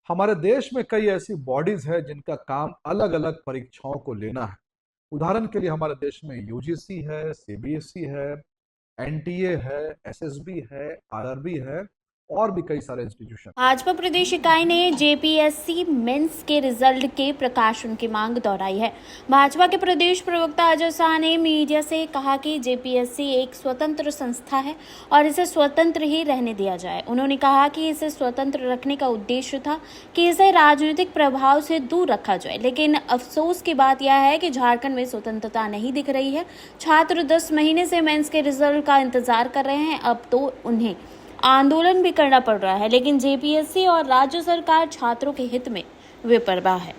हमारे देश में कई ऐसी बॉडीज है जिनका काम अलग अलग परीक्षाओं को लेना है। उदाहरण के लिए हमारे देश में यूजीसी है, सीबीएसई है, एनटीए है, एसएसबी है, आरआरबी है और भी कई सारे इंस्टीट्यूशन है। भाजपा प्रदेश इकाई ने जेपीएससी मेंस के रिजल्ट के प्रकाशन की मांग दोहराई है। भाजपा के प्रदेश प्रवक्ता अजय शाह ने मीडिया से कहा कि जेपीएससी एक स्वतंत्र संस्था है और इसे स्वतंत्र ही रहने दिया जाए। उन्होंने कहा कि इसे स्वतंत्र रखने का उद्देश्य था कि इसे राजनीतिक प्रभाव से दूर रखा जाए, लेकिन अफसोस की बात यह है कि झारखंड में स्वतंत्रता नहीं दिख रही है। छात्र 10 महीने से मेंस के रिजल्ट का इंतजार कर रहे हैं, अब तो उन्हें आंदोलन भी करना पड़ रहा है, लेकिन जेपीएससी और राज्य सरकार छात्रों के हित में बेपरवाह है।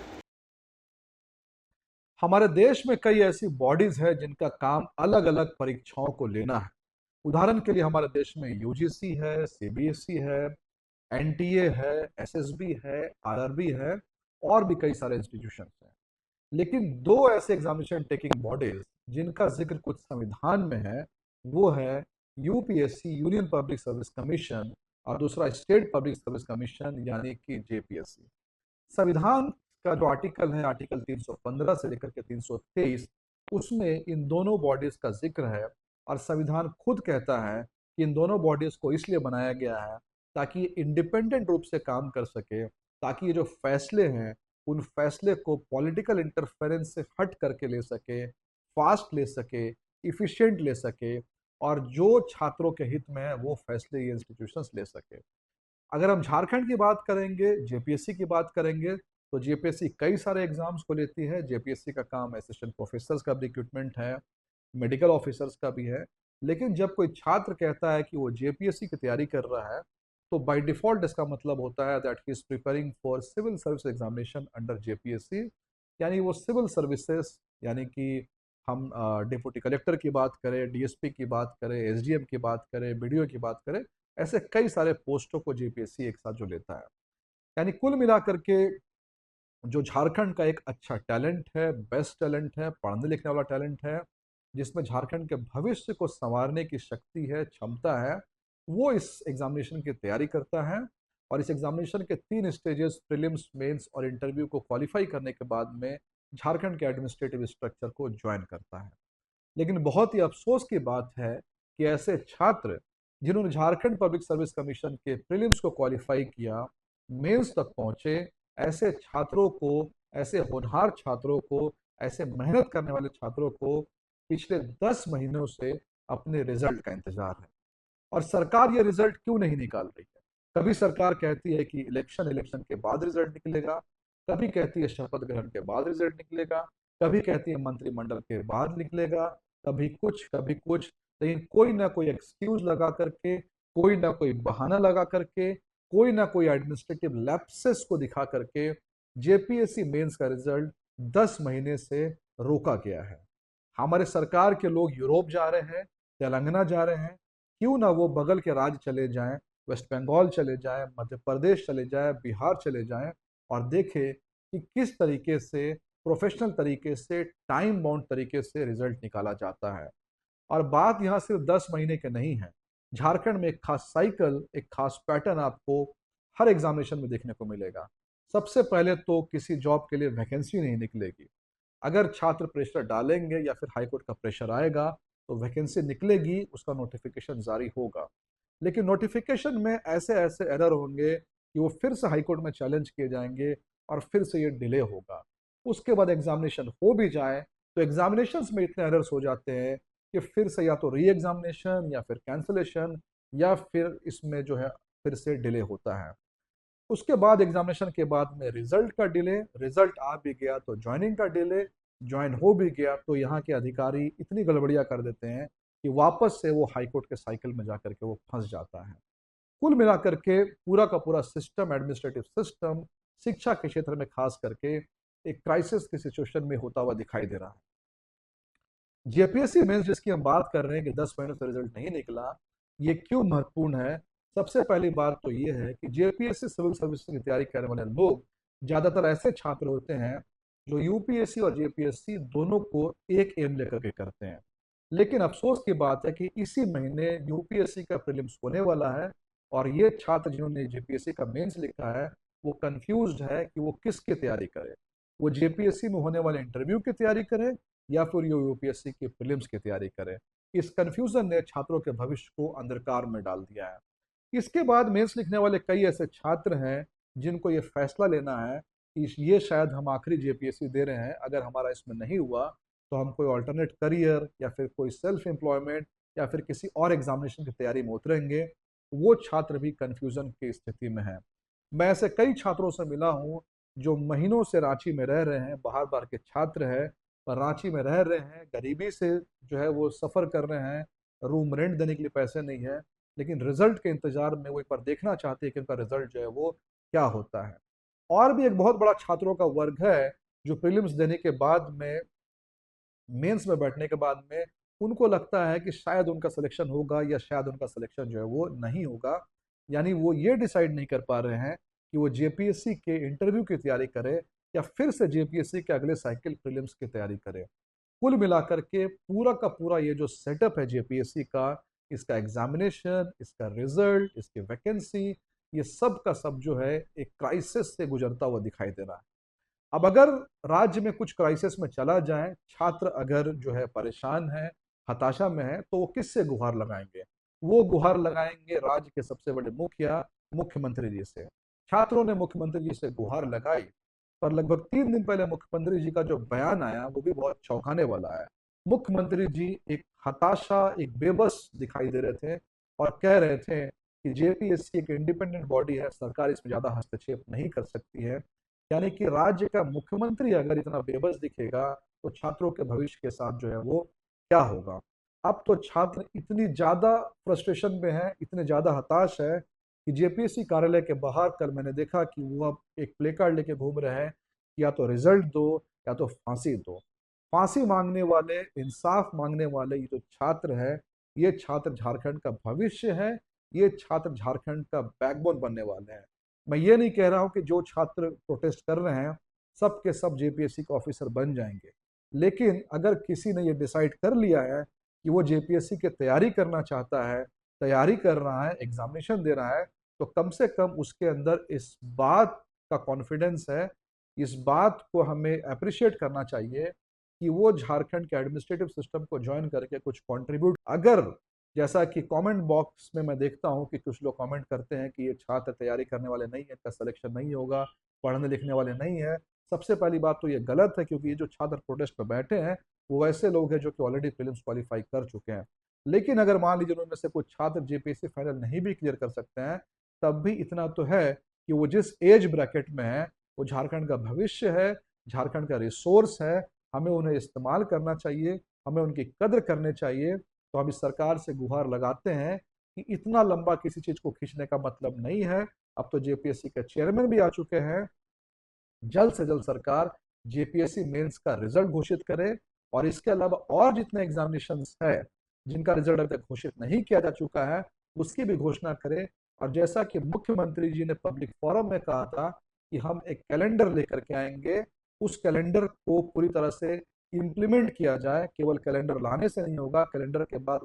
हमारे देश में कई ऐसी बॉडीज है जिनका काम अलग अलग परीक्षाओं को लेना है। उदाहरण के लिए हमारे देश में यूजीसी है, सीबीएसई है, एनटीए है, एसएसबी है, आरआरबी है और भी कई सारे इंस्टीट्यूशन हैं। लेकिन दो ऐसे एग्जामिनेशन टेकिंग बॉडीज जिनका जिक्र कुछ संविधान में है, वो है UPSC, union public service commission, और दूसरा स्टेट पब्लिक सर्विस कमीशन यानी कि जेपीएससी। संविधान का जो आर्टिकल है, आर्टिकल 315 से लेकर के 323, उसमें इन दोनों बॉडीज का जिक्र है। और संविधान खुद कहता है कि इन दोनों बॉडीज को इसलिए बनाया गया है ताकि ये इंडिपेंडेंट रूप से काम कर सके, ताकि ये जो फैसले हैं उन फैसले को पॉलिटिकल इंटरफेरेंस से हट करके ले सके, फास्ट ले सके, इफिशिएंट ले सके, और जो छात्रों के हित में है वो फैसले ये इंस्टीट्यूशंस ले सके। अगर हम झारखंड की बात करेंगे, जेपीएससी की बात करेंगे, तो जेपीएससी कई सारे एग्जाम्स को लेती है। जेपीएससी का काम असिस्टेंट प्रोफेसर्स का भी रिक्रूटमेंट है, मेडिकल ऑफिसर्स का भी है। लेकिन जब कोई छात्र कहता है कि वो जेपीएससी की तैयारी कर रहा है, तो बाय डिफॉल्ट इसका मतलब होता है that he is preparing for civil service examination under JPSC. यानी वो सिविल सर्विसेज, यानी कि हम डिप्टी कलेक्टर की बात करें, डीएसपी की बात करें, एसडीएम की बात करें, बीडीओ की बात करें, ऐसे कई सारे पोस्टों को जेपीएससी एक साथ जो लेता है। यानी कुल मिलाकर के जो झारखंड का एक अच्छा टैलेंट है, बेस्ट टैलेंट है, पढ़ने लिखने वाला टैलेंट है, जिसमें झारखंड के भविष्य को संवारने की शक्ति है, क्षमता है, वो इस एग्जामिनेशन की तैयारी करता है। और इस एग्जामिनेशन के 3 स्टेजेस, प्रीलिम्स, मेंस और इंटरव्यू को क्वालिफाई करने के बाद में झारखंड के एडमिनिस्ट्रेटिव स्ट्रक्चर को ज्वाइन करता है। लेकिन बहुत ही अफसोस की बात है कि ऐसे छात्र जिन्होंने झारखंड पब्लिक सर्विस कमीशन के प्रीलिम्स को क्वालिफाई किया, मेंस तक पहुंचे, ऐसे छात्रों को, ऐसे होनहार छात्रों को, ऐसे मेहनत करने वाले छात्रों को पिछले 10 महीनों से अपने रिजल्ट का इंतजार है। और सरकार ये रिजल्ट क्यों नहीं निकाल रही है? कभी सरकार कहती है कि इलेक्शन इलेक्शन के बाद रिजल्ट निकलेगा, कभी कहती है शपथ ग्रहण के बाद रिजल्ट निकलेगा, कभी कहती है मंत्रिमंडल के बाद निकलेगा, कभी कुछ कभी कुछ। लेकिन कोई ना कोई एक्सक्यूज लगा करके, कोई ना कोई बहाना लगा करके, कोई ना कोई एडमिनिस्ट्रेटिव लैप्सेस को दिखा करके जेपीएससी मेंस का रिजल्ट 10 महीने से रोका गया है। हमारे सरकार के लोग यूरोप जा रहे हैं, तेलंगाना जा रहे हैं, क्यों ना वो बगल के राज्य चले जाएं, वेस्ट बंगाल चले जाएं, मध्य प्रदेश चले जाएं, बिहार चले जाएं, और देखें कि किस तरीके से प्रोफेशनल तरीके से, टाइम बाउंड तरीके से रिजल्ट निकाला जाता है। और बात यहाँ सिर्फ 10 महीने के नहीं है। झारखंड में एक खास साइकिल, एक खास पैटर्न आपको हर एग्जामिनेशन में देखने को मिलेगा। सबसे पहले तो किसी जॉब के लिए वैकेंसी नहीं निकलेगी। अगर छात्र प्रेशर डालेंगे या फिर हाईकोर्ट का प्रेशर आएगा तो वैकेंसी निकलेगी, उसका नोटिफिकेशन जारी होगा। लेकिन नोटिफिकेशन में ऐसे ऐसे एरर होंगे कि वो फिर से हाईकोर्ट में चैलेंज किए जाएंगे और फिर से ये डिले होगा। उसके बाद एग्जामिनेशन हो भी जाए तो एग्जामिनेशन में इतने एरर्स हो जाते हैं कि फिर से या तो री एग्जामिनेशन या फिर कैंसिलेशन या फिर इसमें जो है फिर से डिले होता है। उसके बाद एग्जामिनेशन के बाद में रिजल्ट का डिले, रिजल्ट आ भी गया तो ज्वाइनिंग का डिले, ज्वाइन हो भी गया तो यहाँ के अधिकारी इतनी गड़बड़ियाँ कर देते हैं कि वापस से वो हाईकोर्ट के साइकिल में जाकर के वो फंस जाता है। कुल मिलाकर के पूरा का पूरा सिस्टम, एडमिनिस्ट्रेटिव सिस्टम, शिक्षा के क्षेत्र में खास करके एक क्राइसिस की सिचुएशन में होता हुआ दिखाई दे रहा है। जेपीएससी मेंस जिसकी हम बात कर रहे हैं कि 10 महीनों से रिजल्ट नहीं निकला, ये क्यों महत्वपूर्ण है? सबसे पहली बात तो ये है कि जेपीएससी सिविल सर्विस की तैयारी करने वाले लोग ज्यादातर ऐसे छात्र होते हैं जो यूपीएससी और जेपीएससी दोनों को एक एम लेकर के करते हैं। लेकिन अफसोस की बात है कि इसी महीने यूपीएससी का प्रीलिम्स होने वाला है, और ये छात्र जिन्होंने जेपीएससी का मेंस लिखा है वो कंफ्यूज्ड है कि वो किसकी तैयारी करे। वो जेपीएससी में होने वाले इंटरव्यू की तैयारी करे या फिर ये यूपीएससी की प्रीलिम्स की तैयारी करे। इस कंफ्यूजन ने छात्रों के भविष्य को अंधकार में डाल दिया है। इसके बाद मेंस लिखने वाले कई ऐसे छात्र हैं जिनको ये फैसला लेना है कि ये शायद हम आखिरी जेपीएससी दे रहे हैं, अगर हमारा इसमें नहीं हुआ तो हम कोई ऑल्टरनेट करियर या फिर कोई सेल्फ एम्प्लॉयमेंट या फिर किसी और एग्जामिनेशन की तैयारी में उतरेंगे। वो छात्र भी कंफ्यूजन की स्थिति में है। मैं ऐसे कई छात्रों से मिला हूँ जो महीनों से रांची में रह रहे हैं, बाहर बाहर के छात्र हैं, पर रांची में रह रहे हैं, गरीबी से जो है वो सफ़र कर रहे हैं, रूम रेंट देने के लिए पैसे नहीं है, लेकिन रिजल्ट के इंतजार में वो एक बार देखना चाहते हैं कि उनका रिजल्ट जो है वो क्या होता है। और भी एक बहुत बड़ा छात्रों का वर्ग है जो प्रीलिम्स देने के बाद में, मेंस में बैठने के बाद में उनको लगता है कि शायद उनका सिलेक्शन होगा या शायद उनका सिलेक्शन जो है वो नहीं होगा। यानी वो ये डिसाइड नहीं कर पा रहे हैं कि वो जेपीएससी के इंटरव्यू की तैयारी करे या फिर से जेपीएससी के अगले साइकिल प्रीलिम्स की तैयारी करे। कुल मिलाकर के पूरा का पूरा ये जो सेटअप है जेपीएससी का, इसका एग्जामिनेशन, इसका रिजल्ट, इसकी वैकेंसी, ये सब का सब जो है एक क्राइसिस से गुजरता हुआ दिखाई दे रहा है। अब अगर राज्य में कुछ क्राइसिस में चला जाए, छात्र अगर जो है परेशान है, हताशा में है, तो वो किससे गुहार लगाएंगे? वो गुहार लगाएंगे राज्य के सबसे बड़े मुखिया, मुख्यमंत्री जी से। छात्रों ने मुख्यमंत्री जी से गुहार लगाई, पर लगभग 3 दिन पहले मुख्यमंत्री जी का जो बयान आया वो भी बहुत चौंकाने वाला है। मुख्यमंत्री जी एक हताशा, एक बेबस दिखाई दे रहे थे और कह रहे थे कि जेपीएससी एक इंडिपेंडेंट बॉडी है, सरकार इसमें ज्यादा हस्तक्षेप नहीं कर सकती है। यानी कि राज्य का मुख्यमंत्री अगर इतना बेबस दिखेगा तो छात्रों के भविष्य के साथ जो है वो क्या होगा। अब तो छात्र इतनी ज्यादा फ्रस्ट्रेशन में है, इतने ज्यादा हताश है कि जेपीएससी कार्यालय के बाहर कल मैंने देखा कि वो अब एक प्ले कार्ड लेके घूम रहे हैं कि या तो रिजल्ट दो या तो फांसी दो। फांसी मांगने वाले, इंसाफ मांगने वाले ये जो छात्र है, ये छात्र झारखंड का भविष्य है, ये छात्र झारखंड का बैकबोन बनने वाले हैं। मैं ये नहीं कह रहा हूं कि जो छात्र प्रोटेस्ट कर रहे हैं सब के सब जेपीएससी के ऑफिसर बन जाएंगे, लेकिन अगर किसी ने ये डिसाइड कर लिया है कि वो जेपीएससी की तैयारी करना चाहता है, तैयारी कर रहा है, एग्जामिनेशन दे रहा है, तो कम से कम उसके अंदर इस बात का कॉन्फिडेंस है, इस बात को हमें अप्रिशिएट करना चाहिए कि वो झारखंड के एडमिनिस्ट्रेटिव सिस्टम को ज्वाइन करके कुछ कंट्रीब्यूट। अगर जैसा कि कमेंट बॉक्स में मैं देखता हूं कि कुछ लोग कमेंट करते हैं कि ये छात्र तैयारी करने वाले नहीं है, इनका सिलेक्शन नहीं होगा, पढ़ने लिखने वाले नहीं है। सबसे पहली बात तो ये गलत है, क्योंकि ये जो छात्र प्रोटेस्ट पर बैठे हैं वो वैसे लोग हैं जो कि ऑलरेडी प्रीलिम्स क्वालिफाई कर चुके हैं। लेकिन अगर मान लीजिए उनमें से कुछ छात्र जेपीएससी फाइनल नहीं भी क्लियर कर सकते हैं, तब भी इतना तो है कि वो जिस एज ब्रैकेट में है वो झारखंड का भविष्य है, झारखंड का रिसोर्स है। हमें उन्हें इस्तेमाल करना चाहिए, हमें उनकी कद्र करनी चाहिए। तो हम इस सरकार से गुहार लगाते हैं कि इतना लंबा किसी चीज को खींचने का मतलब नहीं है। अब तो जेपीएससी के चेयरमैन भी आ चुके हैं। जल्द से जल्द सरकार जेपीएससी मेंस का रिजल्ट घोषित करे और इसके अलावा और जितने एग्जामिनेशंस है जिनका रिजल्ट अभी तक घोषित नहीं किया जा चुका है उसकी भी घोषणा करे। और जैसा कि मुख्यमंत्री जी ने पब्लिक फोरम में कहा था कि हम एक कैलेंडर लेकर के आएंगे, उस कैलेंडर को पूरी तरह से इम्प्लीमेंट किया जाए। केवल कैलेंडर लाने से नहीं होगा, कैलेंडर के बाद